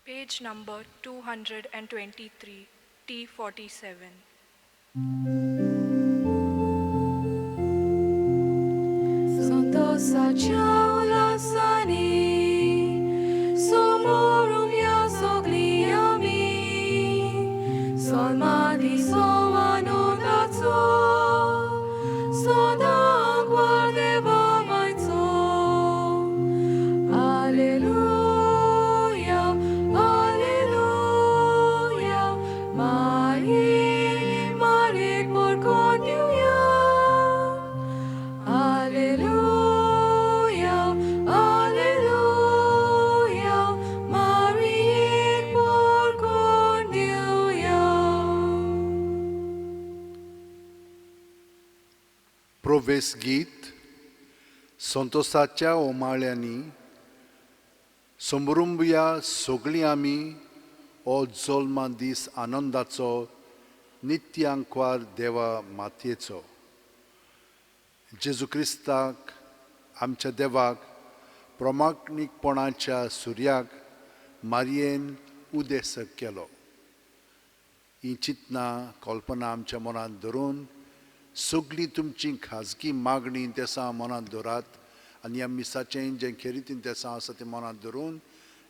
Page number 223, T47. Santos Lasani, Somorum Yasogliami, Solmadi Somanondazo, Soda guardeva maitzo. Alleluia, Alleluia, Marie por conduia. Alleluia, Alleluia, Marie por conduia. प्रवेश गीत संतोषाच्या ओमाळ्यांनी समरुंबया सगळीं आमी हो जल्मा दीस आनंदाचो नित्यांकवार देवा मातयेचो. जेजू क्रिस्ताक आमच्या देवाक प्रामाणीकपणाच्या सुर्याक मारयेन उदेसक केलो. ही चिंतना कल्पना आमच्या मनांत धरून सगळी तुमची खाजगी मागणी तेसा मनांत दवरात आनी ह्या मिसाचें जें खेरीतीन तेसा आसा तें मनांत धरून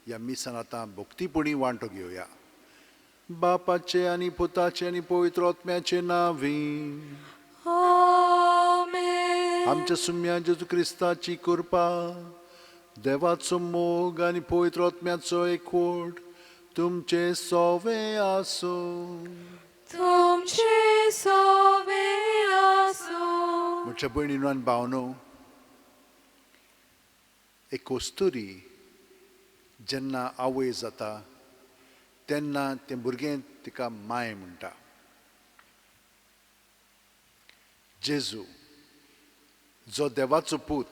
ह्या मिसान आतां भक्तीपणी वांटो घेवया. बापाचे आनी पुताचे आनी पवित्र आत्म्याचे नांवी. Amen. आमच्या सुम्या जेजू क्रिस्ताची कृपा, देवाचो मोग आनी पवित्र आत्म्याचो एकवट तुमचे सोवे आसो. Tuमचे सोवे आसो. म्हज्या भयणीनो आनी भावनो, एक कस्तुरी जेन्ना आवय जाता तेन्ना तें भुरगें तिका माय म्हणटा. जेजू जो देवाचो पूत,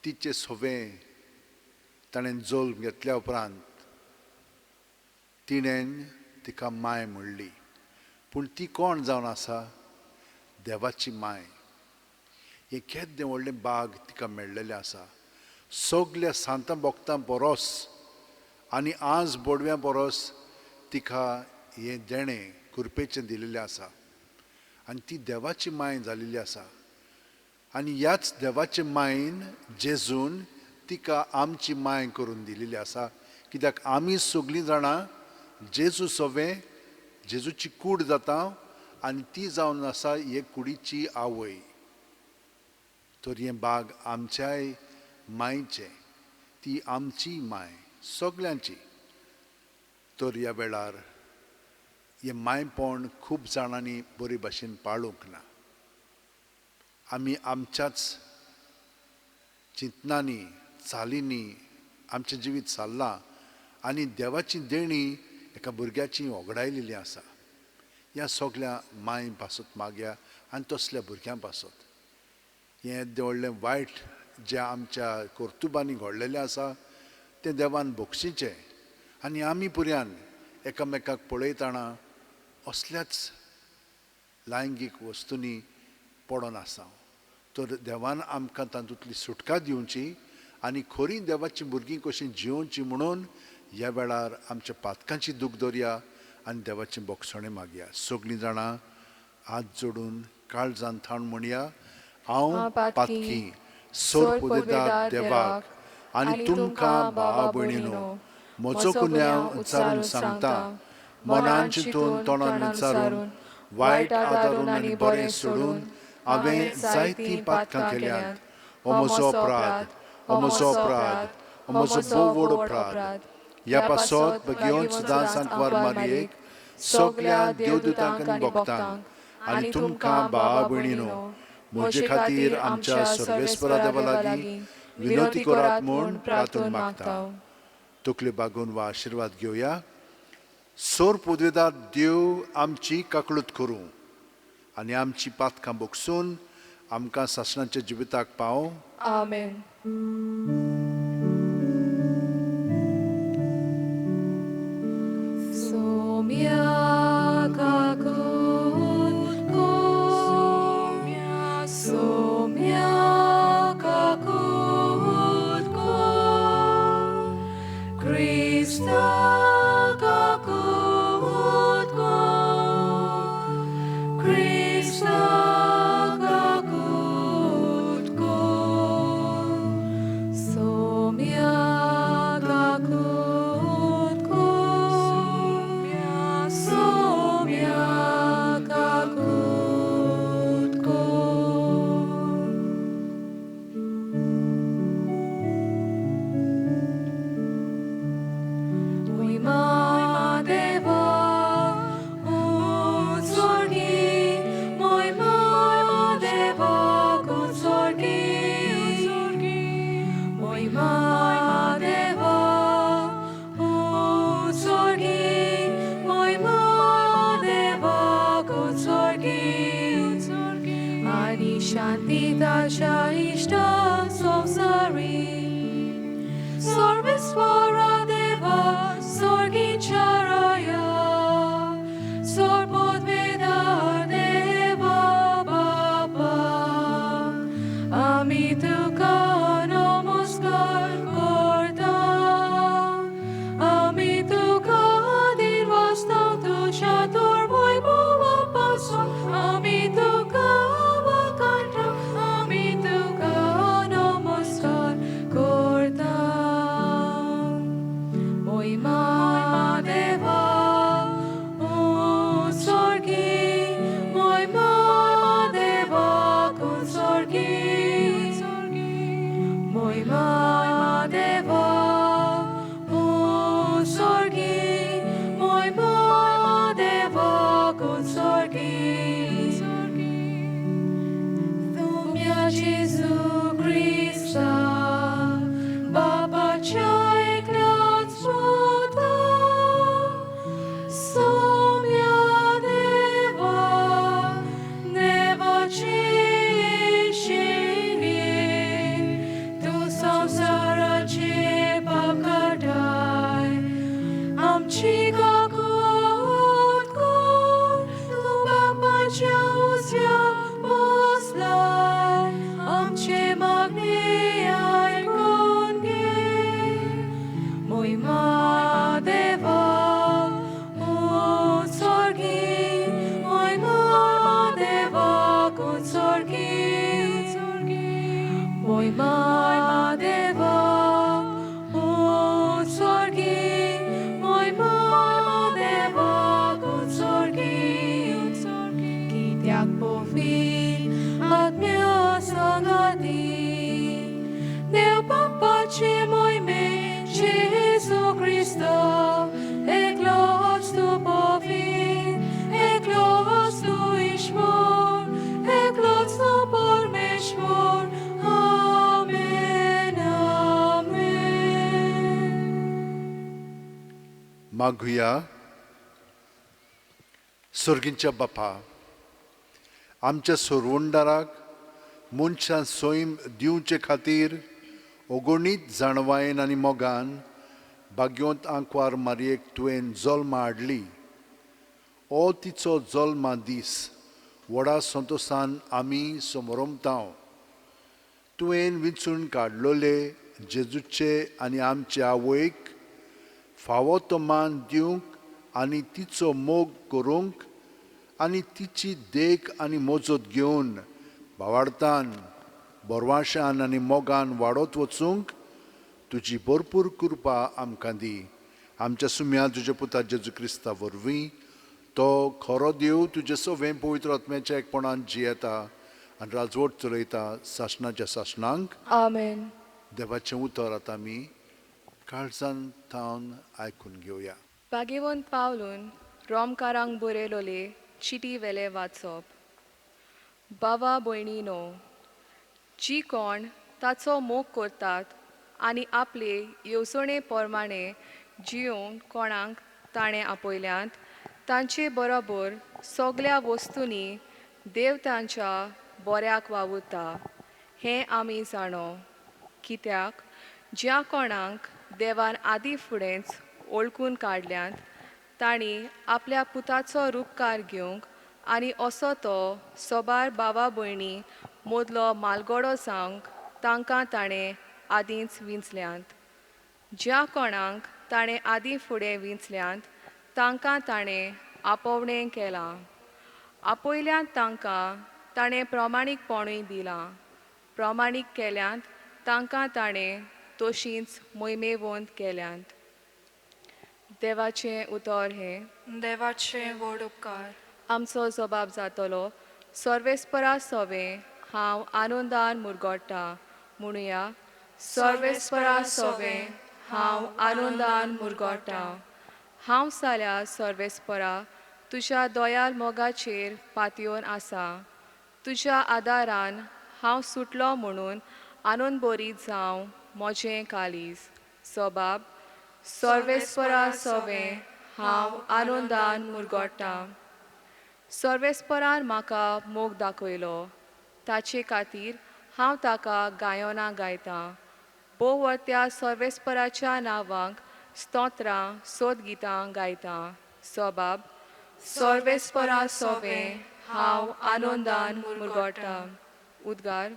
तिचे सोवें ताणें जल्म घेतल्या उपरांत तिणें तिका माय म्हणली. पूण ती कोण जावन आसा? देवाची माय. हें केदें व्हडलें बाग तिका मेळ्ळेलें आसा. सगल्या सांतां भोगतां परस आनी आज बोडव्यां परस तिका हें देणें कृपेचें दिलेलें आसा आनी ती देवाची माय जालेली आसा. आनी ह्याच देवाचे मायन जेजून तिका आमची माय करून दिलेली आसा. कित्याक आमी सगळीं जाणां जेजू सोवें, जेजूची कूड जाता आनी ती जावन आसा हे कुडीची आवय. तर हें बाग आमच्याय मायचें, ती आमची माय सगल्यांची. तर ह्या वेळार हें मायपण खूब जाणांनी बरे भाशेन पाळूंक ना. आमी आमच्याच चिंतनांनी चालींनी आमचें जिवीत चल्लां आनी देवाची देणी एका भुरग्याची वगडायलेली आसा. ह्या सगल्या माय पासत मागया आनी तसल्या भुरग्यां पासत. हें व्हडलें वायट जें आमच्या कर्तुबांनी घडलेलें आसा तें देवान बक्षिचें आनी आमी पुर्यान एकामेकाक पळयतना असल्याच लैंगीक वस्तूंनी पडून आसा. तर देवान आमकां तातूंतली सुटका दिवची आनी खरी देवाची भुरगीं कशीं जिवची म्हणून ह्या वेळार आमच्या पातकांची दूख धरया आनी देवाचें बोगसणें मागया. सगळीं जाणां हात जोडून काळजान थाण म्हणया. हांव पातकी सोर पुदेदार देवाक आनी तुमकां भावा भयणीनो म्हजो गुन्यांव विचारून सांगता. मनान चिंतून तोंडान विचारून वायट आदारून आनी बरें सोडून हांवें जायतीं पातकां केल्यांत. हो म्हजो अपराध, हो म्हजो अपराध, हो म्हजो भोव व्हड अपराध. ह्या पासत बेगीन सदां सांकवार मारयेक सगल्या देवदूतांक आनी भक्तांक आनी तुमकां भावा भयणीनो म्हजे खातीर आमच्या सर्वेस्परा देवा लागीं विनोती करात म्हूण प्रार्थून मागता. तकले बागून वा आशिर्वाद घेवया. सोर पुदेदार देव आमची काकळूत करूं आनी आमची पातकां बोगसून आमकां सासणाच्या जिविताक पावो. Amen. Somia kakut ko, somia kakut ko, Krista पिताच्या इष्टांक संवसारी सर्वेस्परा देवा स्वर्गीच्या राया सर्वोद्वेदार देवा बापा आम्ही तुका नमस्कार करता आम्ही तुका दिवसता तुझ्या तोर वैभवापासून आम्ही तुका वखाणता आम्ही तुका नमस्कार करता महिमा देवा स्वर्गी महिमा देवा कोण स्वर्गी महिमा देवा स्वर्गी महिमा देवा कोण स्वर्गी तुम्या जेजू ख्रिस्ता बापाच्या एकल्याच पुता सौम्या देवा देवाची येशिनी तू संसाराचे पाप काढाय आमची गागोत कोर तू बापाच्या उजव्या बसलाय आमचे मागणे ऐकून घे महिमा देवा स्वर्गी महिमा देवा कोण स्वर्गी महिमा देवा स्वर्गी महिमा देवा कोण स्वर्गी कित्याक पोवी आत्म्या संगाती देव बापाचे मोहिमे जेजू ख्रिस्त एकलोच तू पवित्र एकलोच तू ईश्वर एकलोच तू परमेश्वर आमेन आमेन मागुया. सर्गींच्या बापा आमच्या सोरवंडाराक मनशां सोयम दिवचे खातीर अगणीत जाणवायेन आनी मोगान भाग्योंत आंकवार मारयेक तुवें जल्म हाडली हो तिचो जल्मा दीस व्हडा संतोशान आमी समोरमतांव तुवें विंचून काडलोले जेजूचे आनी आमचे आवयक फावो तो मान दिवंक आनी तिचो मोग करूंक आनी तिची देख आनी मोजत घेवन भावार्थान बोरवाशान आनी मोगान वाडत वचूंक तुजी भरपूर कृपा आमकां दी आमच्या सुम्या तुज्या पुता जेजू क्रिस्ता वरवीं तो खरो देव तुजे सवें पवित्र आत्म्याच्या एकपणान जियेता आनी राजवट चलयता सासणाच्या सासणांक आमेन देवाचें उतर आतां आमी काळजान थावन आयकून घेवया. भाग्यवंत पावलून रोमकारांक बरयलोले चिटी वेले वाचप. बावा भयणीनो, जी कोण ताचो मोग करतात आनी आपले येवजणे प्रमाणे जियोंक कोणाक ताणें आपयल्यांत तांचे बरोबर सगळ्या वस्तूंनी देव तांच्या बऱ्याक वावुरता हें आमी जाणो. कित्याक ज्या कोणाक देवान आदी फुडेंच ओळखून काडल्यांत तांणी आपल्या पुताचो रूपकार घेवंक आनी असो तो सोबार भावा भयणी मोदलो मालगडो जावंक तांकां ताणें आदींच विंचल्यांत. ज्या कोणाक ताणें आदीं फुडें विंचल्यांत तांकां ताणें आपोवणें केलां. आपयल्यांत तांकां ताणें प्रमाणीकपणूय दिलां. प्रमाणीक केल्यांत तांकां ताणें तशींच मोहिमेवंत केल्यांत. देवाचें उतर हें. देवाचे व्हड उपकार. आमचो जबाब जातलो सर्वेस्परा सवें हांव आनंदान मुरगोडटा. म्हणुया, सर्वेस्परा सवें हांव आनंदान मुरगोडटा. हांव जाल्यार सर्वेस्परा तुज्या दोयाल मोगाचेर पातयेवन आसा. तुज्या आदारान हांव सुटलो म्हणून आनंद बरी जावं म्हजें कालीज. जबाब सर्वेस्परा सवें हांव आनंदान मुरगोडटा. सर्वेस्परान म्हाका मोग दाखयलो. ताचे खातीर हांव ताका गायोना गायतां बोवर्त्या सर्वेस्पराच्या नांवांक स्तोत्रां सोदगितां गायतां सोबाब सर्वेस्परा सोवे हांव आनंदान मुरगोटां उद्गार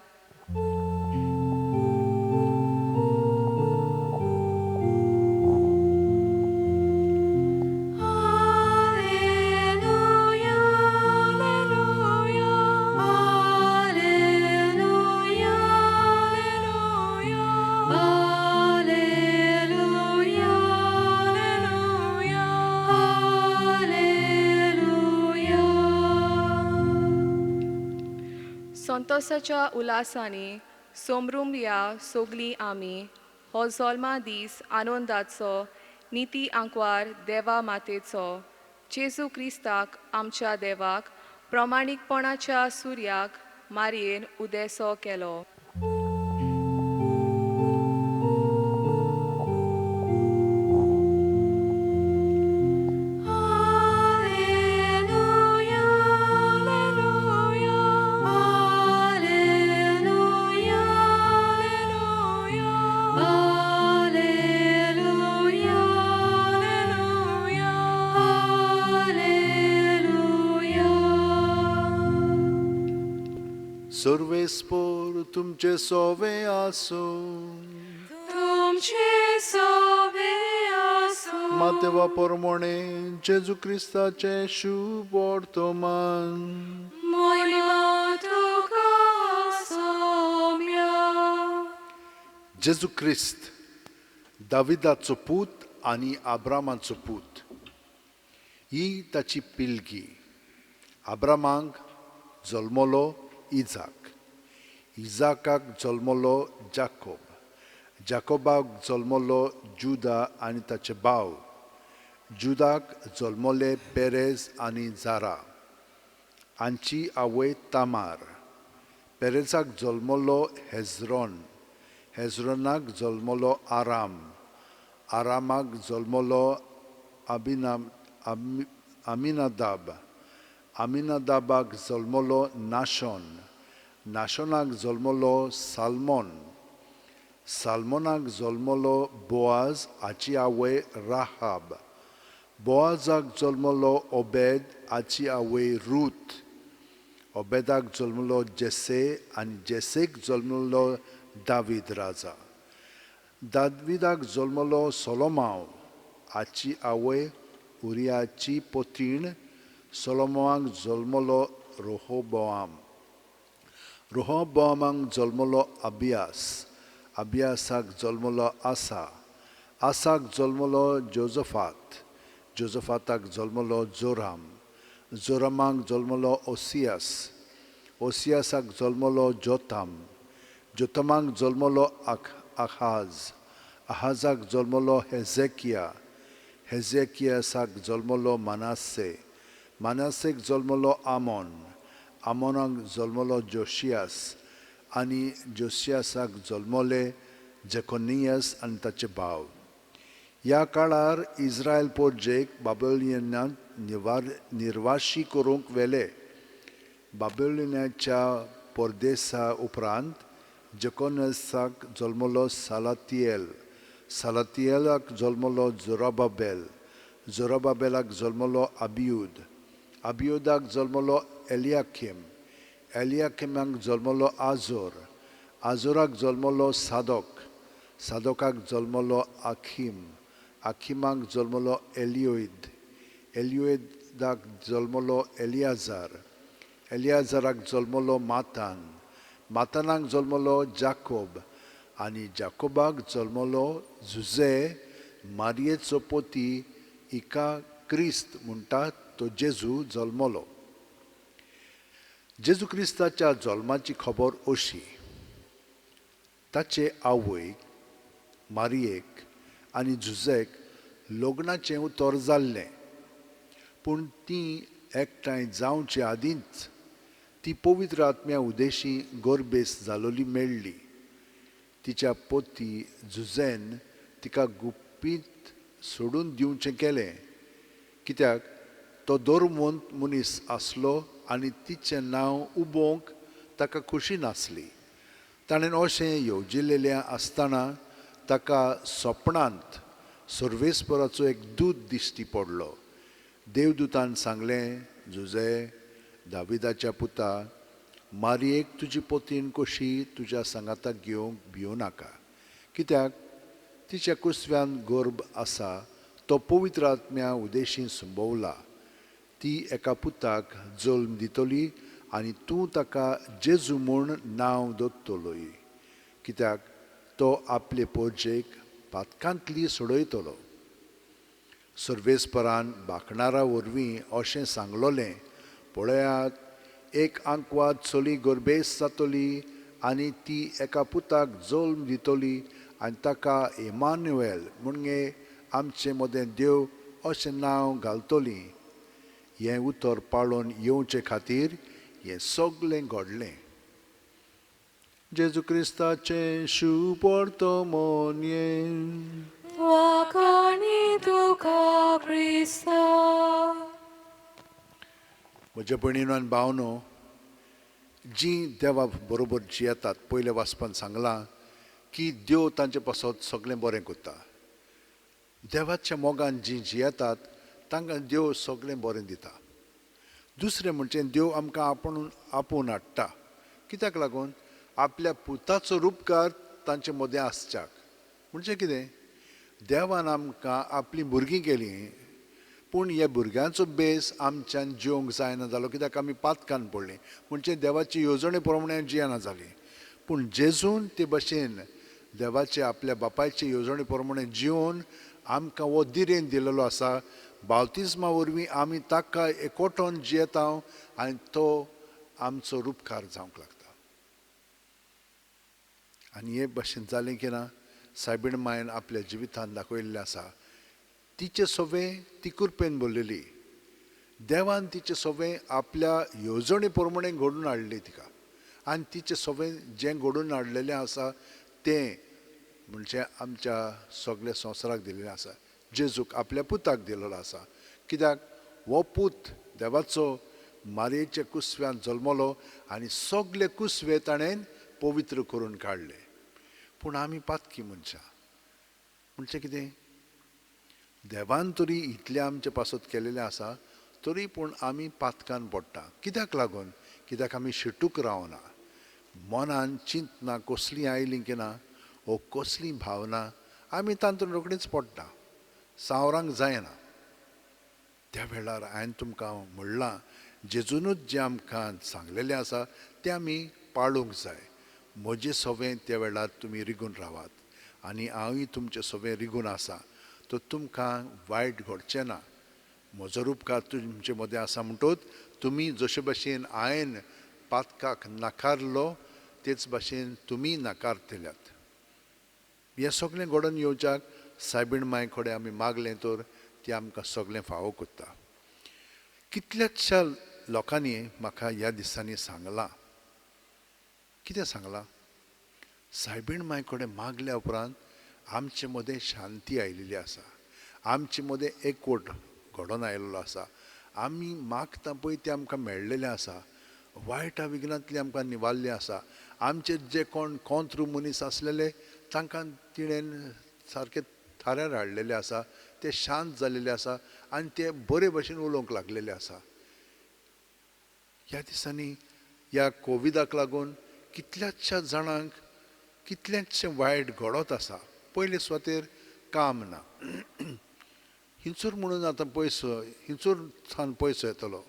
संतोसाच्या उलासांनी सोमरूम या सोगलीं आमी हो जल्मा दीस आनंदाचो निती आंकवार देवा मातेचो जेजू क्रिस्ताक आमच्या देवाक प्रमाणीकपणाच्या सुर्याक मारयेन उदेसो केलो सर्वेस्पर तुमचे सोवे आसो तुमचे सोवे आसो मातेवा परमोणे जेजू क्रिस्ताचे शुभ वर्तमान महिमा तुका सौम्या जेजू क्रिस्त दाविदाचो पूत आनी आब्रामाचो पूत ही ताची पिलगी आब्रामांक जल्मलो इजाकाक जल्मलो जाकोबाक जल्मलो जुदा आनी ताचे भाव जुदाक जल्मले पेरेज आनी जारा हांची आवय तामार पेरेजाक जल्मलो हेजरोनाक जल्मलो आरामाक जल्मलो आमिनादाबाक जल्मलो नाशोनाक जल्मलो सालमोनाक जल्मलो बोआज हाची आवय राहाब बोआजाक जल्मलो ओबेद हाची आवय रूथ ओबेदाक जल्मलो जेसे आनी जेसेक जल्मलो दावीद राजा दाविदाक जल्मलो सोलोमाव हाची आवय उरियाची पोतीण सोलोमोवाक जल्मलो रोहोबोआमाक जल्मलो अबियासाक जल्मलो आसाक जल्मलो जोजफाताक जल्मलो जोरामाक जल्मलो ओसियासाक जल्मलो जोतामाक जल्मलो आहाजाक जल्मलो हेजेकियासाक जल्मलो मानासेक जल्मलो आमोनाक जल्मलो जोशियास आनी जोशियासाक जल्मले जेकोनियास आनी ताचे भाव ह्या काळार इस्रायल पोरजेक बाबिलोनियांत निर्वाशी करूंक वेले बाबिलोनियाच्या परदेसा उपरांत जेकोनियासाक जल्मलो सालातियेलाक जल्मलो जोराबाबेलाक जल्मलो अबियूदाक जल्मलो एलियाकिमाक जल्मलो आजोराक जल्मलो सादोकाक जल्मलो आखिमाक जल्मलो एलियोदाक जल्मलो एलियाजाराक जल्मलो मातानाक जल्मलो जाकोब आनी जाकोबाक जल्मलो जुजे मारयेचो पोती हिका क्रिस्त म्हणटा तो जेजू जल्मलो जेजू क्रिस्ताच्या जल्माची खबर अशी ताचे आवयक मारयेक आनी जुजेक लग्नाचें उतर जाल्लें पूण ती एकठांय जावचे आदींच ती पवित्र आत्म्या उदेशी गोरबेस जालोली मेळ्ळी तिच्या पोती जुजेन तिका गुप्पीत सोडून दिवचें केलें कित्याक तो धर्मवंत मनीस आसलो आनी तिचें नांव उबोवंक ताका खुशी नासली. ताणें अशें येवजिल्लें आसतना ताका सपनांत सर्वेस्पराचो एक दूत दिश्टी पडलो. देवदूतान सांगलें, जुजे, दाविदाच्या पुता, मारयेक तुजी पोतीन कशी तुज्या सांगाताक घेवंक भिवू नाका, कित्याक तिच्या कुसव्यान गर्भ आसा तो पवित्र आत्म्या उदेशी संभोवला. ती एका पुताक जल्म दितली आनी तूं ताका जेजू म्हूण नांव दवरतलोय, कित्याक तो आपले पोरजेक पातकांतली सोडयतलो. सर्वेस्परान भाकणारा वरवीं अशें सांगलोलें, पळयात, एक आंकवाद चली गर्भेस जातली आनी ती एका पुताक जल्म दितली आनी ताका इमानुएल म्हणजे आमचे मदें देव अशें नांव घालतली. हें उतर पाळून येवचे खातीर हें सगळें घडलें. जेजू क्रिस्ताचें शुभ वर्तमान. वाखाणी तुका क्रिस्ता. म्हज्या भयणीनो आनी भावनो, जीं देवा बरोबर जियेतात, पयले वाचपान सांगलां की देव तांचे पासत सगळें बरें करता. देवाच्या मोगान जीं जियेतात तांकां देव सगळें बरें दिता. दुसरें म्हणजे देव आमकां आपूण हाडटा. कित्याक लागून? आपल्या पुताचो उपकार तांचे मदें आसच्याक. म्हणजे कितें? देवान आमकां आपलीं भुरगीं केलीं, पूण ह्या भुरग्यांचो बेस आमच्यान जिवंक जायना जालो, कित्याक आमी पातकान पडलीं. म्हणजे देवाची येवजणे प्रमाणे जियेना जालीं. पूण जेजून ते भशेन देवाचे आपल्या बापायचे येवजणे प्रमाणे जिवन आमकां हो दिरेन दिलेलो आसा. बावतिस्मा वरवीं आमी ताका एकवटोन जियेता आनी तो आमचो उपकार जावंक लागता. आनी हे भशेन जालें की ना, सायबीण मायन आपल्या जिवितांत दाखयल्लें आसा. तिचे सवें ती कृपेन भरलेली. देवान तिचे सवें आपल्या येवजणे प्रमाणे घडून हाडली तिका. आनी तिचे सवें जें घडून हाडलेलें आसा तें म्हणजे आमच्या सगळ्या संवसाराक दिलेलें आसा. जेजूक आपल्या पुताक दिलेलो आसा. कित्याक हो पूत देवाचो मारयेच्या कुसव्यान जल्मलो आनी सगळे कुसवे ताणें पवित्र करून काडले. पूण आमी पातकी मनशां. म्हणजे कितें? देवान तरी इतलें आमचे पासत केलेलें आसा, तरी पूण आमी पातकान पडटा. कित्याक लागून? कित्याक आमी शिटूक रावना. मनान चिंतना कसलीं आयलीं की ना, वो कसलीं भावना आमी तातूंत रोखडीच पडटा. सावरांक जायना. त्या वेळार हांवें तुमकां म्हणलां, जेजूनच जें आमकां सांगलेलें आसा तें आमी पाळूंक जाय. म्हजें सवें त्या वेळार तुमी रिगून रावात आनी हांवूय तुमचें सवें रिगून आसा. तो तुमकां वायट घडचें ना. म्हजो उपकार तुमचे मदें आसा म्हणटूच तुमी जशे भशेन हांवें पातकाक नाकारलो तेच भशेन तुमी नाकारतल्यात. हें सगळें घडोवन येवच्याक सायबीण मांय कडेन आमी मागलें तर ती आमकां सगळें फावो करता. कितल्याशा लोकांनी म्हाका ह्या दिसांनी सांगलां. कितें सांगलां? सायबीण मांय कडेन मागल्या उपरांत आमचे मदें शांती आयिल्ली आसा. आमचे मदें एकवट घडोवन आयिल्लो आसा. आमी मागता पळय तें आमकां मेळ्ळेलें आसा. वायटा विघ्नांतली आमकां निवारलें आसा. आमचे जे कोण कोंत्रू मनीस आसलेले तांकां तिणें सारकें थाऱ्यार हाडलेलें आसा. ते शांत जाल्लेले आसा आनी ते बरे भशेन उलोवंक लागलेले आसा. ह्या दिसांनी ह्या कोविडाक लागून कितल्याशा जाणांक कितलेंशें वायट घडत आसा. पयले सुवातेर काम ना. हिंचूर म्हणून आतां पयसो हिंचूर थान पयसो येतलो.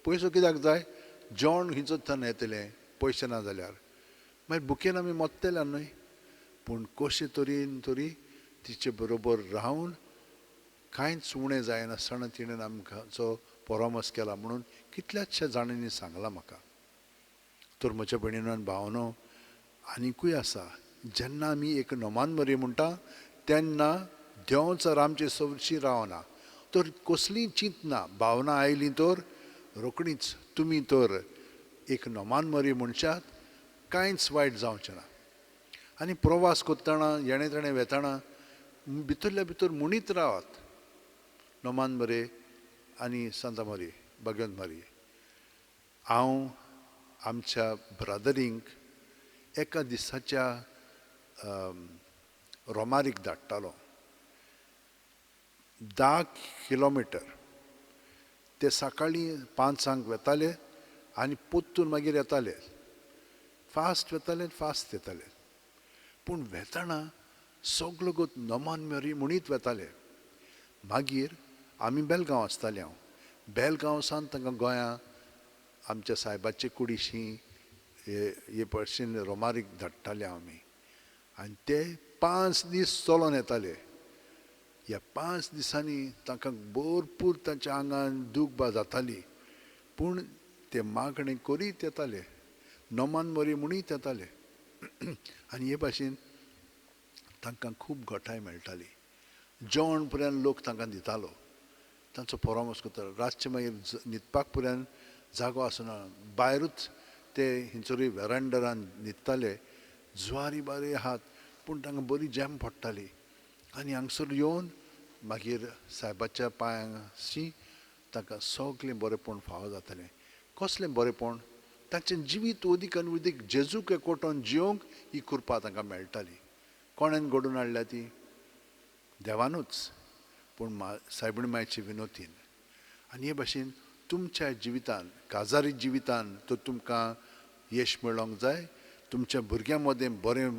पयसो कित्याक जाय? जेवण हिंचूर थान येतलें पयशे ना जाल्यार. मागीर भुकेन आमी मरतले न्हय. पूण कशे तरेन तरी तिचे बरोबर रावन कांयच उणें जायनासतना तिणें आमकांचो परामर्श केला म्हणून कितल्याशा जाणांनी सांगलां म्हाका. तर म्हज्या भयणीनो आनी भावनो, आनिकूय आसा. जेन्ना आमी एक नोमान मरी म्हणटा तेन्ना देंवचार आमचे सवरशीं रावना. तर कसलीय चिंतना भावना आयली तर रोखडीच तुमी तर एक नोमान मरी म्हणशात, कांयच वायट जावचें ना. आनी प्रवास करतना येणे तेणे वेताना भितरल्या भितर म्हणीत रावात, नोमान मरे आनी सांता मरी, भगवंत मरी. हांव आमच्या ब्रदरींक एका दिसाच्या रोमारीक धाडटालो 10 किलोमिटर ते सकाळीं 5 वेताले आनी पोत्तून मागीर येताले फास्ट वेताले फास्ट येताले पूण वेताना सगलो गोत नमान मेरी म्हणीत वेताले मागीर आमी बेलगांव आसतालीं हांव बेलगांव सावन तांकां गोंयां आमच्या सायबाची कुडीशी हे पडशीन रोमारीक धाडटाले आमी आनी ते 5 दीस चलोन येताले ह्या 5 दिसांनी तांकां भरपूर तांच्या आंगान दूख बा जाताली पूण ते मागणें करीत येताले नमान मोरी म्हणीत येताले आनी हे भाशेन तांकां खूब घटाय मेळटाली जेवण पर्यंत लोक तांकां दितालो तांचो परामर्श करतालो रातचे मागीर न्हिदपाक पर्यंत जागो आसना भायरूच ते हिंचोरी वेरांडरान न्हिदताले जुवारी बारी आहात पूण तांकां बरी जॅम पडटाली आनी हांगसर येवन मागीर सायबाच्या पांयाशी तांकां सगलें बरेंपण फावो जातालें कसलें बरेंपण तांचें जिवीत उदीक आनी उदीक जेजूक एकवटोन जियोंक ही कृपा तांकां मेळटाली कोणेन घडोवन हाडल्या ती देवानूच पूण सायबीण मायची विनोतीन आनी हे भाशेन तुमच्या जिवितान काजारी जिवितान तो तुमकां यश मेळोंक जाय तुमच्या भुरग्यां मदें बरें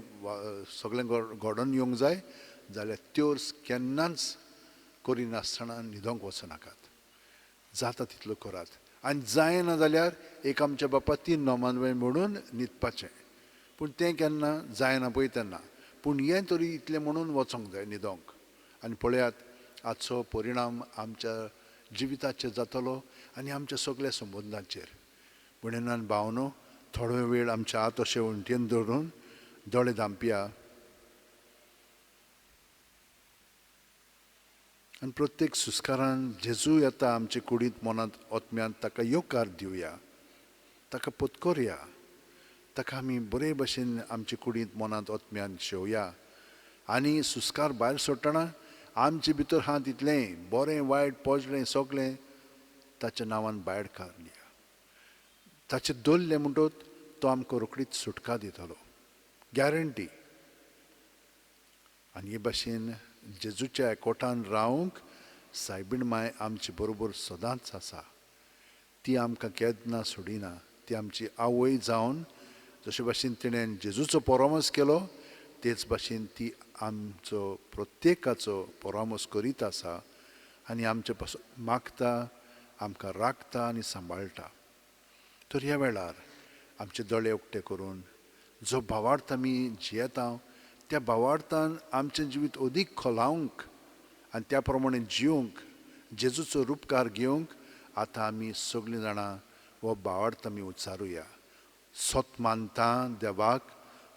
सगळें घडोवन येवंक जाय जाल्यार त्यो केन्नाच करिनासतना न्हिदोंक वचनाकात जाता तितलो करात आनी जायना जाल्यार एक आमच्या बापा 3 नोमानवें म्हणून न्हिदपाचें पूण तें केन्ना जायना पळय तेन्ना पूण हें तरी इतलें म्हणून वचोंक जाय न्हिदोंक आनी पळयात हाचो परिणाम आमच्या जिविताचेर जातलो आनी आमच्या सगळ्या संबंदांचेर म्हणून आनी भावनो थोडो वेळ आमच्या हात अशे वणटीन धरून दोळे धांपया आनी प्रत्येक सुस्कारान जेजू येता आमचे कुडींत मनांत ओतम्यांत ताका येवकार दिवया ताका पत्कोरया ताका आमी बरे भशेन आमचे कुडींत मनांत ओतम्यान शेवया आनी सुस्कार भायर सोडटना आमचे भितर हा तितलें बरें वायट पोजलें सगलें ताच्या नांवान भायर काडया ताचें दवरलें म्हणटच तो आमकां रोखडीच सुटका दितलो गॅरंटी आनी हे भाशेन जेजूच्या एकवटान रावंक सायबीण माय आमचे बरोबर सदांच आसा ती आमकां केन्ना सोडिना ती आमची आवय जावन जशे भाशेन तिणें जेजूचो परामर्श केलो तेच भाशेन ती आमचो प्रत्येकाचो परामर्श करीत आसा आनी आमचे पासून मागता आमकां राखता आनी सांबाळटा तर ह्या वेळार आमचे दोळे उक्ते करून जो भावार्थ आमी जियेता त्या भावार्थान आमचें जिवीत अदीक खोलावंक आनी त्या प्रमाणे जियोंक जेजूचो रूपकार घेवंक आतां आमी सगळीं जाणां हो भावार्थ आमी उच्चारुया सोत मानता देवाक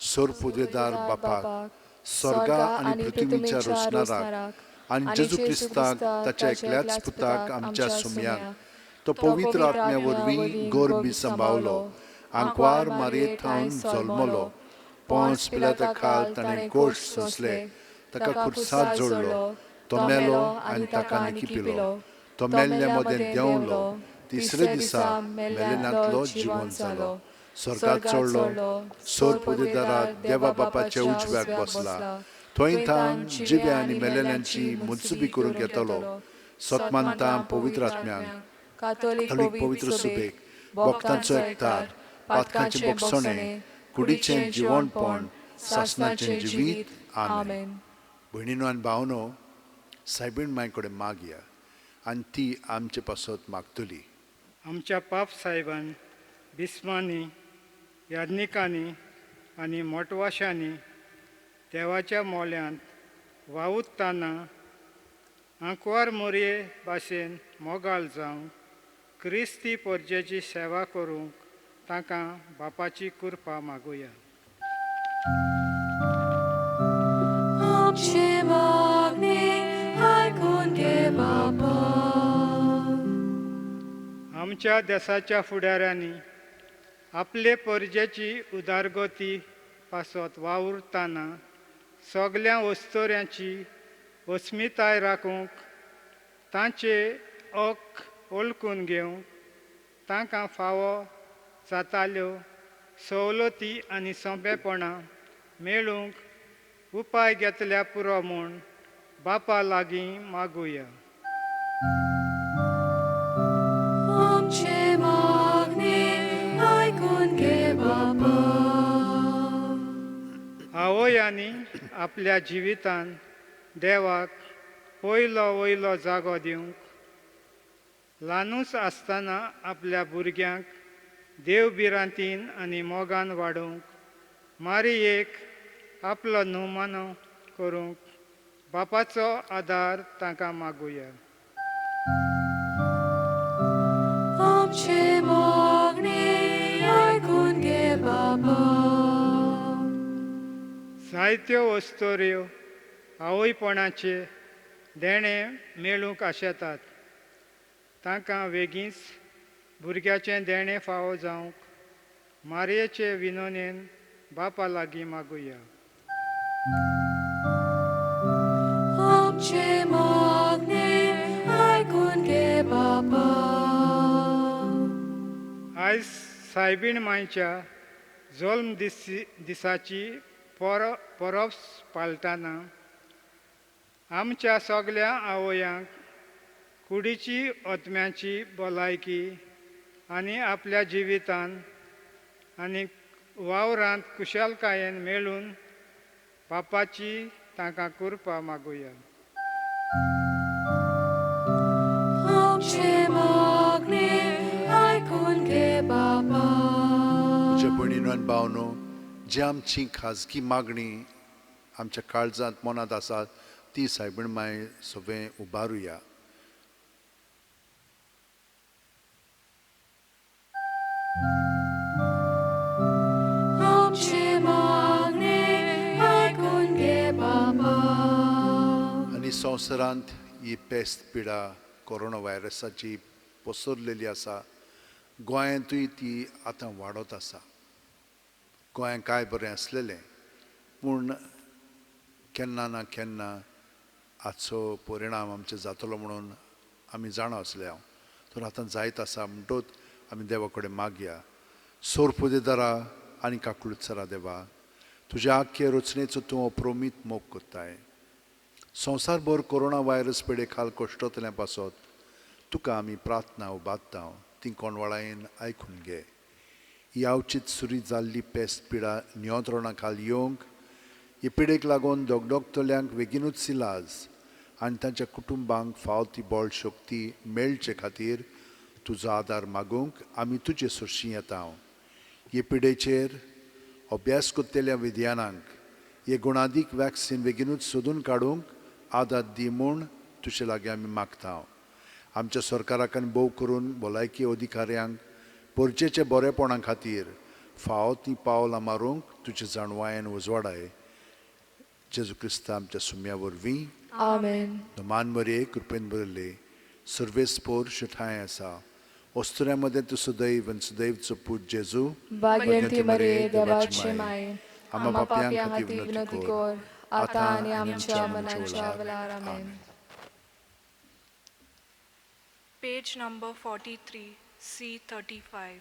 सोरपुदेदार बापाक स्वर्गा आनी पृथ्वीच्या रोशनाराक आनी जेजू क्रिस्ताक ताच्या एकल्याच पुताक आमच्या सुमयांक तो पवित्र आत्म्या वरवीं गोरबी सांबावलो आंकवार मारयेंत थावन जल्मलो पोंच पिलाता खाल ताणें गोश्ट सोंसले ताका खुर्साद जोडलो तो मेलो आनी ताका निखिपिलो तो मेल्ल्या मदें देंवलो तिसरे दिसा मेलेल्यांतलो जिवंत जालो स्वर्गात चडलो सोर पुदेदाराक देवा बापाच्या उजव्याक बसला थंय थावन जिव्या आनी मेलेल्यांची मुत्सुबी करूंक येतलो सतमानता पवित्र आत्म्याक कातोलीक पवित्र सुबेक भक्तांचो एकठार पातकांचे बोगसणे कुडीचें जिवणपण सासणाचें जिवीत आमेन भयणीनो आनी भावनो सायबीण माय कडेन मागया आनी ती आमचे पासत मागतली आमच्या पाप साहेबान बिस्मांनी याज्ञिकांनी आनी मोटवाशांनी देवाच्या मोल्यांत वावुरतना आंकवार मोरये भाशेन मोगाळ जावं क्रिस्ती पोरजेची सेवा करूंक तांकां बापाची कृपा मागुया आमची मागणी आयकून घे बापा आमच्या देशाच्या फुडाऱ्यांनी आपले पोरजेची उदारगती पासत वावुरतना सगळ्या वस्तोऱ्यांची अस्मिताय राखूंक तांचे ओख ओळखून घेवंक तांकां फावो जाताल्यो सवलती आनी सोंपेपणां मेळूंक उपाय घेतल्या पुरो म्हूण बापा लागीं मागुया. आमचे मागणे आयकून घे बापा. आवयांनी आपल्या जिवितान देवाक वयलो जागो दिवंक ल्हानूच आसतना आपल्या भुरग्यांक देवबिरांतीन आनी मोगान वाडोवंक मारयेक आपलो न्हूमानो करूंक बापाचो आदार तांकां मागुया. आमचे मागणे आयकून घे बापा. जायत्यो वस्तोऱ्यो आवयपणाचे देणे मेळूंक आशेतात. तांकां बेगीच भुरग्याचें देणें फावो जावंक मारयेचे विनोनेन बापा लागीं मागुया. आमचे मागणे आयकून घे बापा. आयज सायबीण मांयच्या जल्म दिसाची परब पाळटना आमच्या सगल्या आवयांक कुडीची ओतम्याची भलायकी आनी आपल्या जिवितान आनी वावरांत कुशलकायेन मेळून बापाची तांकां कृपा मागुया. आमचे मागणे आयकून घे बापा. तुझ्या भयणीनो आनी भावनो, जी आमची खाजगी मागणी आमच्या काळजांत मनांत आसा ती सायबीण माय सगळें उबारुया. आमचे मागणे आयकून घे बापा. आनी संवसारांत ही पेस्त पिडा कोरोना व्हायरसाची पसरलेली आसा. गोंयांतूय ती आतां वाडत आसा. गोंयांत काय बरें आसलेलें, पूण केन्ना ना केन्ना हाचो परिणाम आमचे जातलो म्हणून आमी जाणा आसले हांव. तर आतां जायत आसा म्हणटूच आमी देवा कडेन मागया. सोरपुदेदारा आनी काकुळीचरा देवा, तुज्या आख्खे रचनेचो तूं अप्रोमीत मोग कोत्ताय. संवसारभर कोरोना व्हायरस पिडे खाल कश्टतल्या पासत तुका आमी प्रार्थना उबारता. ती कोणवळायेन आयकून घे. ही आवचीत सुरी जाल्ली पेस्त पिडा नियंत्रणा खाल येवंक, हे पिडेक लागून दोगदोगतल्यांक बेगीनूच इलाज आनी तांच्या कुटुंबांक फाव ती बळ शक्ती मेळचे खातीर तुजो आदार मागूंक आमी तुजे सुरशी येता. हे पिडेचेर अभ्यास कोत्तेल्या विज्ञानांक हे गुणादीक वॅक्सीन बेगीनूच सोदून काडूंक आदार दी म्हूण तुजे लागीं आमी मागता. आमच्या सरकाराक आनी भोव करून भलायकी अधिकाऱ्यांक परचेच्या बरेपणा खातीर फाव ती पावलां मारूंक तुजे जाणवायेन उजवाडाय. जेजू क्रिस्ता आमच्या सुम्या वरवीं. आमेन. मान मरे कृपेन भरले सर्वेस्पोर ठाय आसा. ओस्तुऱ्यामध्ये तू सदैव आनी सदैवचो पूत जेजू. भाग्यवंती मरिये देवाची माय, आम्हा पाप्यां खातीर विनंती कर, आतां आनी आमच्या मरणाच्या वेळार. आमेन. Page number 43, C35.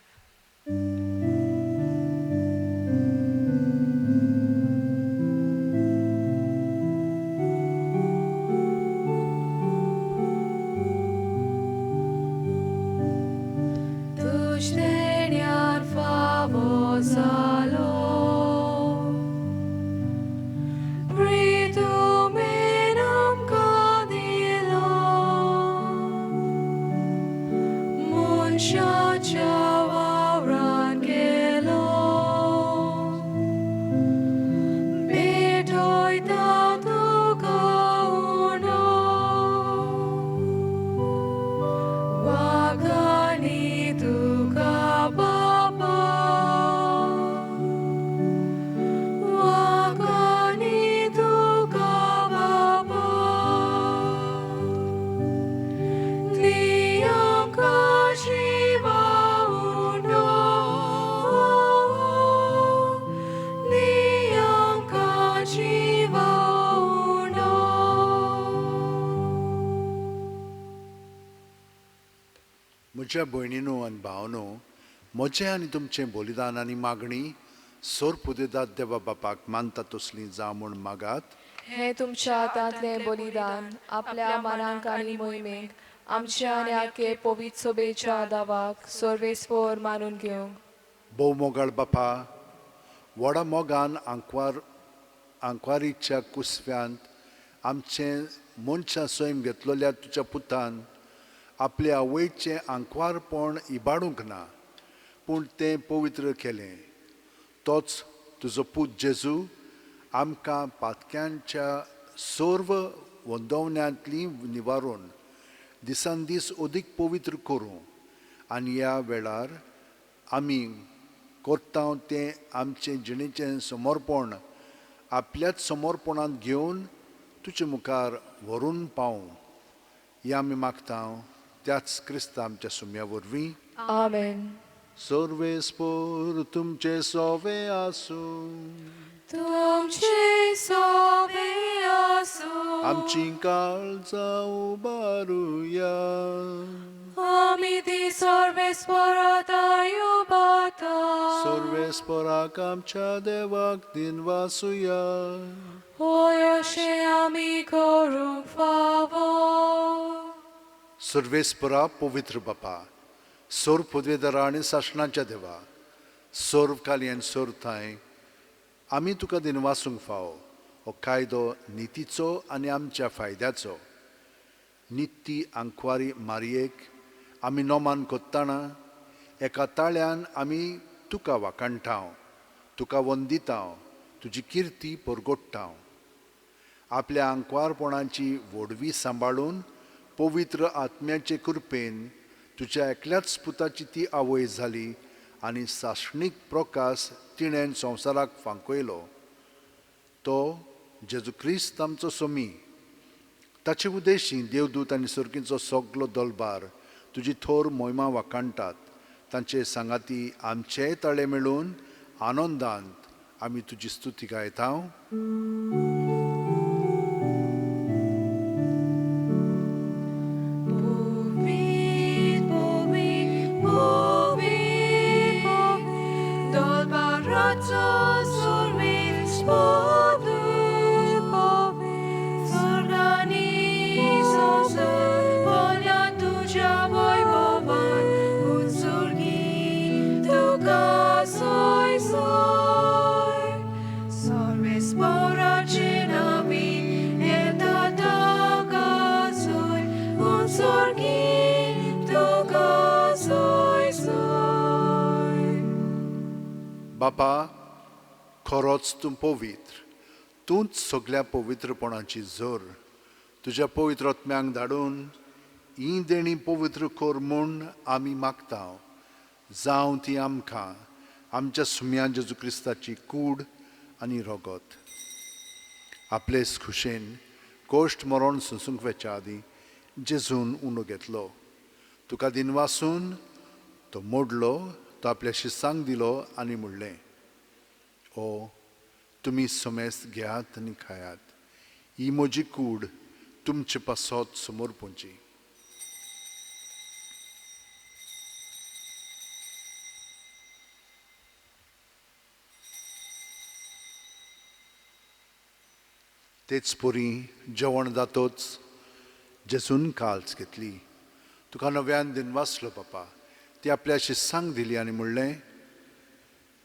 म्हज्या भयणीनो आनी भावनो, म्हजें आनी तुमचें बलिदान आनी मागणी सोर पुदेदात देवा बापाक मानता तसलीं जावं म्हूण मागात. हे तुमच्या हातांतले बलिदान आपल्या मनांक आनी मोहिमेक आमच्या आनी आख्खे पवित्र सोबेच्या दावाक सर्वेस्पोर मानून घेवंक. भोव मोगाळ बापा, व्हडा मोगान आंकवारीच्या कुसव्यांत आमचें मनशां सैम घेतलेल्या तुज्या पुतान आपल्या आवयचें आंकवारपण इबाडूंक ना, पूण तें पवित्र केलें. तोच तुजो पूत जेजू आमकां पातक्यांच्या सर्व वंदवण्यांतलीं निवारून दिसान दीस अदीक पवित्र करूं आनी ह्या वेळार आमी करता तें आमचें जिणेचें समर्पण आपल्याच समर्पणांत घेवन तुजे मुखार व्हरून पावूं. हें आमी मागता त्याच क्रिस्त आमच्या सुम्या वरवीं. आमेन. सर्वेस्पोर तुमचे सोवे आसूं. तुमचे सोबे आसूं. आमची काळजां उबारुया. आमी ती सर्वेस्परात आयुबाता. सर्वेस्पराक आमच्या देवाक दिनवासुया. होय अशें आमी करूंक फावो. सर्वेस्परा पवित्र बापा, सोर पदवेदारा आनी शासनाच्या देवा, सोर्वकाली आनी सोरथाय आमी तुका दिनवासूंक फावो. हो कायदो नितीचो आनी आमच्या फायद्याचो. निती आंकवारी मारयेक आमी नोमान कोत्ताना एका ताळ्यान आमी तुका वाकणटाव, तुका वंदिताव, तुजी किर्ती परगोडटाव. आपल्या आंकवारपणाची व्हडवी सांबाळून पवित्र आत्म्याचे कृपेन तुज्या एकल्याच पुताची ती आवय जाली आनी सासणीक प्रकाश तिणेन संवसाराक फांकयलो. तो जेजू क्रिस्त आमचो सोमी. ताचे उद्देशीं देवदूत आनी सर्गीचो सगलो दलबार तुजी थोर मोहिमा वाकाणटात. तांचे सांगाती आमचेय ताळे मेळून आनंदांत आमी तुजी स्तुती गायता. बापा, खरोच तूं पवित्र. तूंच सगळ्या पवित्रपणाची जोर. तुज्या पवित्र आत्म्यांक धाडून ही देणी पवित्र कर म्हूण आमी मागता. जावं ती आमकां आमच्या सुम्या जेजू क्रिस्ताची कूड आनी रगत. आपलेच खुशेन कोश्ट मरण सुसूंक वेच्या आदी जेजून उणो घेतलो. तुका दिनवासून तो मोडलो, तो आपल्या शिसांक दिलो आनी म्हणलें, ओ तुमी समेस्त घेयात आनी खायात. ही म्हजी कूड तुमचे पासत समोर पोंची. तेच पोरी जेवण जातोच जेजून काल्च घेतली. तुका नव्यान दिनवासलो बापा. ती आपल्या शिसांक दिली आनी म्हणलें,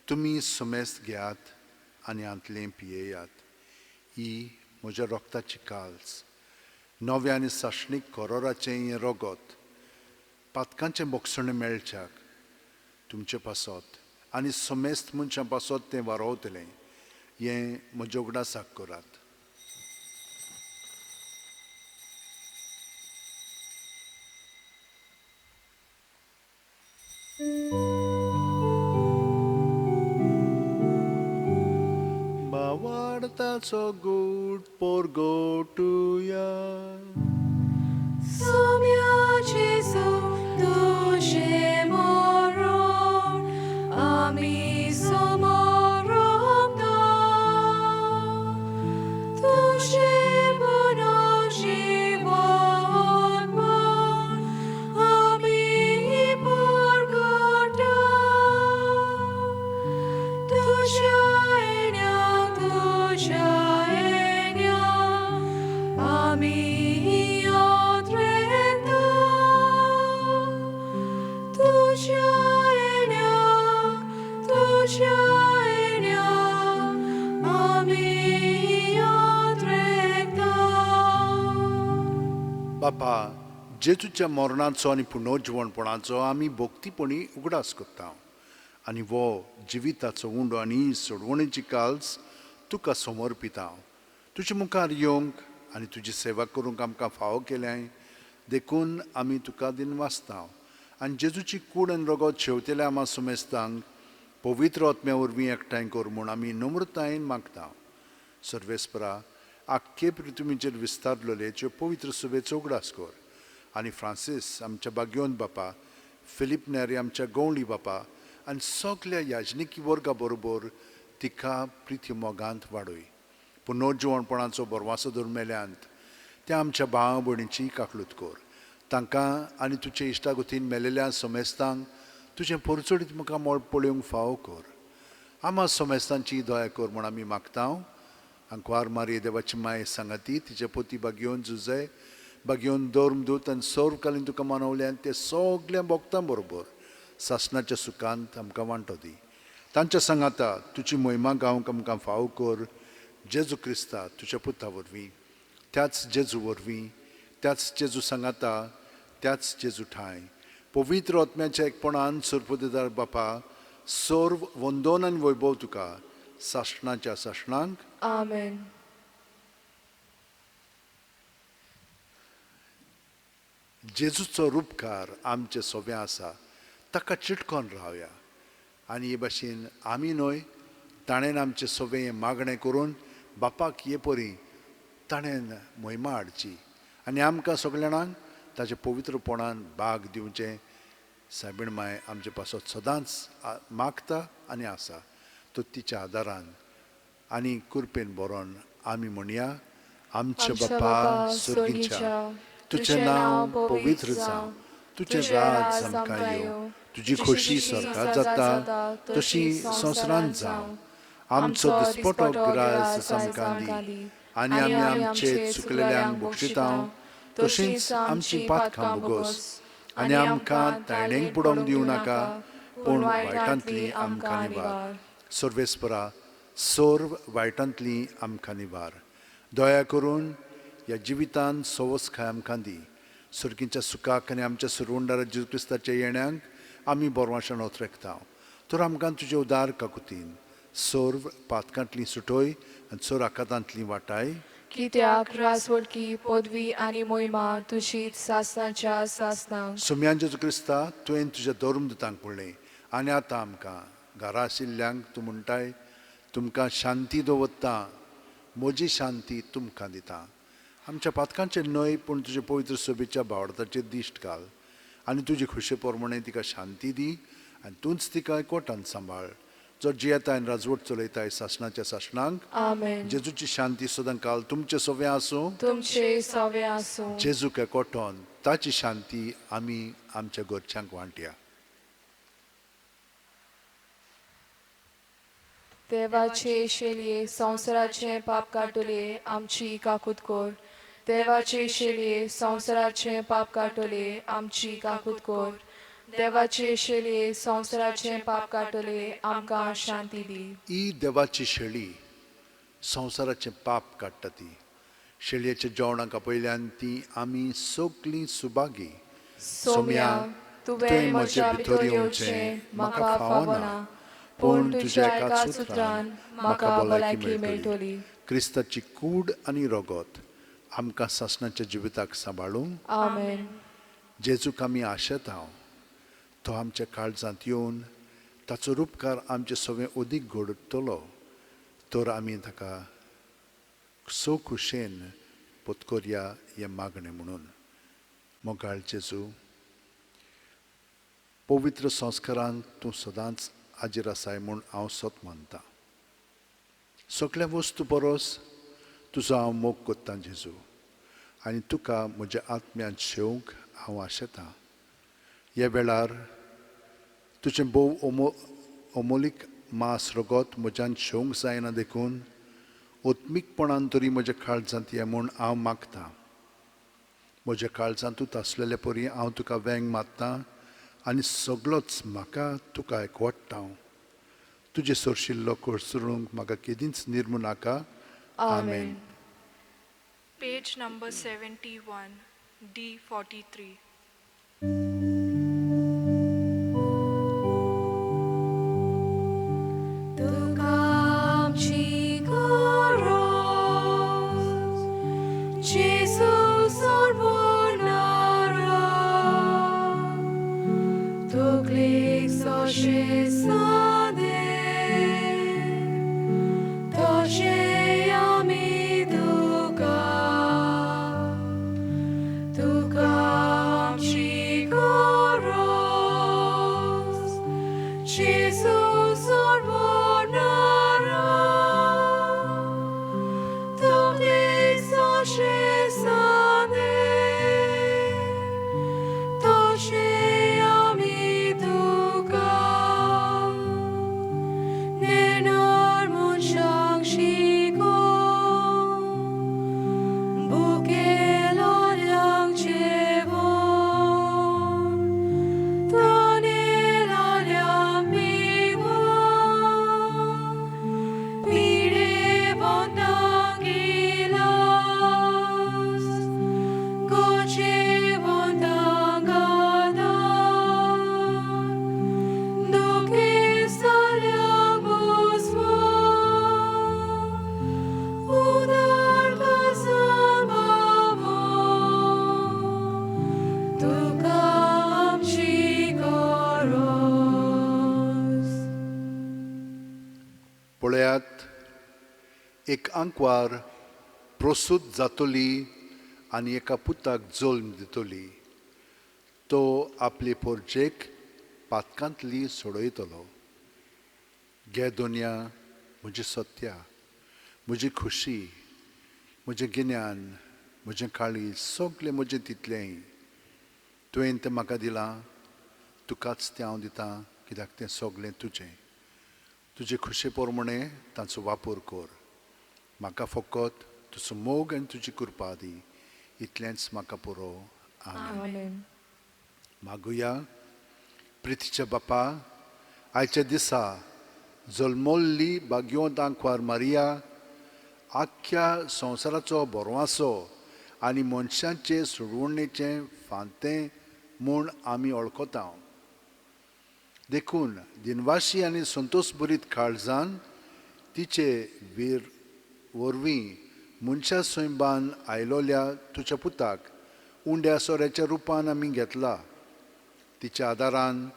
तुमी समेस्त घेयात आनी आंतलें पियेयात. ही म्हज्या रोगताची काल्स. नव्या आनी साशणीक करोराचें हें रगत पातकांचें मोगसणें मेळच्याक तुमचे पासत आनी समेस्त मनशां पासत तें वारोवतलें. हें म्हज्या उगडासाक करात. Bawartaco good porgotuja. Somia Jesu duše moron, ami somorom da. Duše mono život man, ami porgoda. बापा, जेजूच्या मरणाचो आनी पुनर्जीवणपणाचो आमी भोक्तीपणी उगडास करता आनी वो जिविताचो उंडो आनी सोडवणेची काल्स तुका समर्पिता. तुजे मुखार येवंक आनी तुजी सेवा करूंक आमकां फावो केल्याय देखून आमी तुका दिन वाचता आनी जेजूची कूड आनी रगत शेवतेल्या आमा सुमेस्तांक पवित्र आत्म्या वरवीं एकठांय कर म्हूण आमी नम्रतायेन मागता. सर्वेस्परा, आख्खे पृथ्वीचेर विस्तारलेल्यो पवित्र सुबेचो उगडास कर आनी फ्रांसीस आमच्या बाग्योन बापा, फिलीप नेरी आमच्या गवळी बापा आनी सगल्या याजनिकी वर्गा बरोबर तिका प्रिती मोगांत वाडय. पुनर्जीवणपणाचो बरवासो धर्मेल्यांत त्या आमच्या भाव भयणीची काकलूत कर. तांकां आनी तुजे इश्टागतीन मेलेल्या सोमेस्तांक तुजें परचडीत मुखार मोळ पळोवंक फावो कर. आमा सोमेस्तांची दया कर म्हूण आमी मागता. अंकवार मारी देवाची माय सांगाती तिचे पोती बागयोन जुजे बागयोन दोर्मदूत आनी सर्वकालीन तुका मानवल्यान ते सगल्या भोगतां बरोबर सासणाच्या सुखांत आमकां वांटो दी. तांच्या सांगाता तुजी महिमा गावंक आमकां फावो कर. जेजू क्रिस्ता तुज्या पुता वरवीं, त्याच जेजू वरवीं, त्याच जेजू सांगाता, त्याच जेजू ठाय पवित्र आत्म्याच्या एकपणान सुरपदेदार बापा, सर्व वंदन आनी वैभव तुका सासणाच्या सासणांक. आमेन. जेजूचो रूपकार आमचे सोबे आसा, ताका चिटकोन रावया आनी हे भाशेन आमी न्हय, ताणेन आमचे सोबे हें मागणें करून बापाक हे परी ताणेन महिमा हाडची आनी आमकां सगळ्यांक ताच्या पवित्रपणान भाग दिवचें सायबीण माय आमचे पासत सदांच मागता आनी आसा. तो तिच्या आदारान आनी कृपेन बरोवन आमी म्हणया, आमचे बापा सुर्गीच्या, तुजें नांव पवित्र जावं, तुजें राज आमकां येवं, तुजी खोशी स्वर्गांत जाता तशी संवसारांत जावं. आमचो दिसपटो गिरायस आमकां दी आनी आमी आमचे चुकलेल्यांक बक्षितांव तशींच आमची पातकां बोगोस आनी आमकां तायणेक बुडोवंक दिवं नाका पूण वायटांतली आमकां निवार. सर्वेस्परा, सर्व वायटांतली आमकां निवार. दया करून ह्या जिवितांत सवस्काय आमकां दी. सुर्गीच्या सुखाक आनी आमच्या सुरवंडार जेजू क्रिस्ताच्या येण्याक आमी बोरवाशान ओतरेकता. तर आमकां तुजे उदार काकुतीन सर्व पातकांतली सुटोय आनी चोर आकातांतली वाटाय. कित्याक रासवडकी पदवी आनी मोहिमा तुशीच सासनाच्या सासनांक. सुम्यान जेजू क्रिस्ता, तुवें तुज्या धर्मदुतांक पडलें आनी आतां आमकां घरा आशिल्ल्यांक तूं म्हणटाय, तुमकां शांती दवरता, म्हजी शांती तुमकां दिता. आमच्या पातकांचे न्हय पूण तुजे पवित्र सोबेच्या भावडाचेर दिश्ट घाल आनी तुजी खुशे पोरमणे तिका शांती दी आनी तूंच तिका एकवटान सांबाळ. जो जियेता आनी राजवट चलयताय सासणाच्या सासणांक. आमेन. जेजूची शांती सदां काल तुमचे सोबे आसूं. तुमचे सवे आसूं. जेजूक एकवटोन ताची शांती आमी आमच्या घरच्यांक वांटया. देवाचे शेलये संवसाराचे पाप काटले आमची काकूत कोर. देवाचे शेलये संवसाराचे पाप काटले आमची काकूत कोर. देवाचे शेलये संवसाराचे पाप काटले आमकां शांती दी. ही देवाची शेळी संवसाराचें पाप काडटा ती. शेळयेच्या जेवणाक आपयल्यान ती आमी सगलीं सुभागी. सोम्या, तुवें म्हज्या भितर येवचें म्हाका फावना, पूण तुज्या एकाच उतरान म्हाका भलायकी मेळटली. क्रिस्ताची कूड आनी रगत आमकां सासणाच्या जिविताक सांबाळूंक. आमेन. जेजूक आमी आशेता, तो आमच्या काळजांत येवन ताचो रूपकार आमचे सगळें अदीक घडटलो. तर आमी ताका सो खुशेन पत्कोरया हें मागणें म्हणून. मोगाळ जेजू, पवित्र संस्कारांत तूं सदांच हाजीर आसाय म्हूण हांव सत मानतां. सगळ्या वस्तू परस तुजो हांव मोग कोत्तां जेजू आनी तुका म्हज्या आत्म्यान शेवंक हांव आशेतां. ह्या वेळार तुजें भोव अमोलीक मास रगत म्हज्यान शेवंक जायना देखून ओत्मीकपणान तरी म्हज्या काळजांत ये म्हूण हांव मागतां. म्हज्या काळजांतूच आसलेले परी हांव तुका वेंग मारतां आनी सगळोच म्हाका तुका एकवट्टा. तुजे सोरशिल्लो कोसरूंक म्हाका केदींच निर्मू नाका. आमेन. Page number 71. D 43. तुका आमची गरज जेजू सोडवणारा तकलेक जशें सादें तशें आमी तुका तुका आमची गरज जेजू सोडवणारा तकलेक जशें सादें तशें आमी तुका नेणार मनशांक शिकोवन बुकेलोल्यांक जेवण तानेलोल्यांक पिवण पिडेवंतांक इलाज गोजेवंतांक आदार दुखेस्तल्यांक बुजवण उदार गजाल भावोन तुका आमची गरज. पळयात, एक आंकवार प्रसूत जातली आनी एका पुताक जल्म दितली. तो आपली पोरचेक पातकांतली सोडयतलो. गे दोनया, म्हजी सत्या, म्हजी खुशी, म्हजें गिन्यान, म्हजें काळीज, सगलें म्हजें तितलेंय तुवें तें म्हाका दिलां. तुकाच तें हांव दितां, कित्याक तें सगलें तुजें. तुजे खुशे पोरमणें ताचो वापर कर. म्हाका फकत तुजो मोग आनी तुजी कृपा दी. इतलेंच म्हाका पुरो. आमेन. आमेन. मागुया. प्रितीच्या बापा, आयच्या दिसा जल्मल्ली भाग्यवंत आंकवार मारिया आख्ख्या संवसाराचो बरवासो आनी मनशांचे सोडवणेचें फांतें म्हूण आमी वळखता. देखून दिनवाशी आनी संतोशभरीत काळजान तिचे वीर वरवीं मनशा सैबान आयलोल्या तुज्या पुताक उंड्या सोऱ्याच्या रुपान आमी घेतला. तिच्या आदारान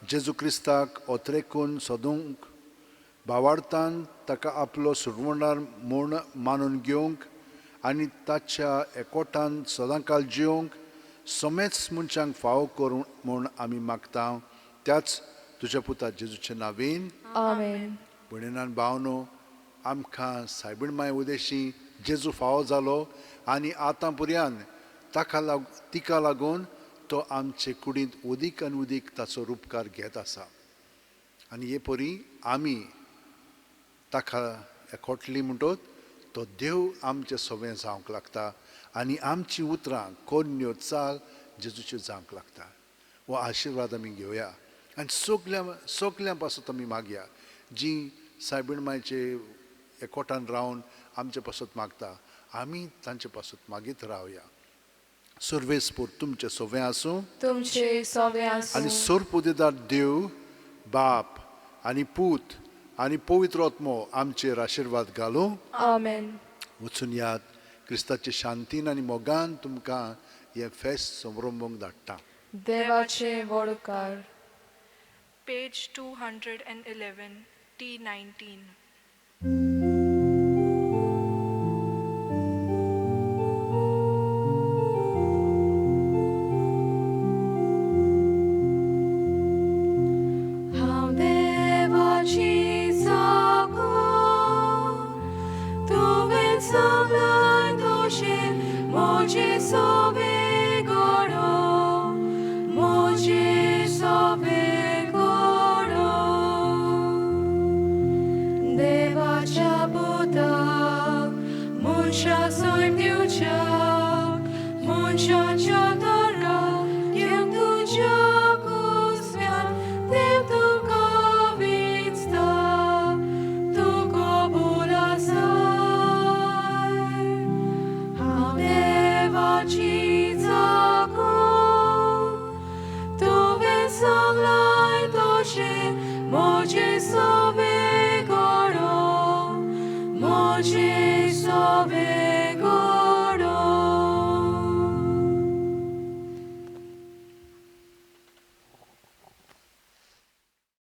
जेजू क्रिस्ताक ओतरेकून सोदूंक भावार्थान ताका आपलो सोडवणार म्हूण मानून घेवंक आनी ताच्या एकवटान सदांकाल जिवंक समेच मनशांक फावो करूं म्हूण आमी मागता. त्याच तुज्या पुता जेजूच्या नांवेन. आमेन. भयणान भावनो, आमकां सायबीण माय उदेशी जेजू फावो जालो आनी आतां पर्यान तिका लागून तो आमचे कुडींत उदीक आनी उदीक ताचो उपकार घेत आसा. आनी हे परी आमी ताका एकवटली म्हणटोच तो देव आमचे सवें जावंक लागता आनी आमची उतरां कोन्यो चाल जेजूच्यो जावंक लागता. हो आशिर्वाद आमी घेवया आनी सगल्यां पासत आमी मागया. जीं सायबीण मायचे एकवटान रावन आमचे पासत मागता, आमी तांचे पासत मागीत रावया. सर्वेस्पूर तुमचे सवें आसूं तुमचे सवें आसूं. आनी सर्वोदेदार देव बाप आनी पूत आनी पवित्र आत्मो आमचेर आशिर्वाद घालूं. आमेन. वचून याद, क्रिस्ताचे शांतीन आनी मोगान तुमकां हें फेस्त समरोंबूंक धाडटा. देवाचे वडकार. Page 211, T 19. हांव देवाची चाकर, तुवें सांगलां तशें म्हजें सवें घडो, म्हजें सवें घडो. देवाच्या पुताक मनशां सैम दिवच्याक, मनशांच्या दाराक घेवंक तुज्या कुसव्यान देव तुका वेंचता. तूं कबूल आसाय. हांव देवाची Moje sove goro, moje sove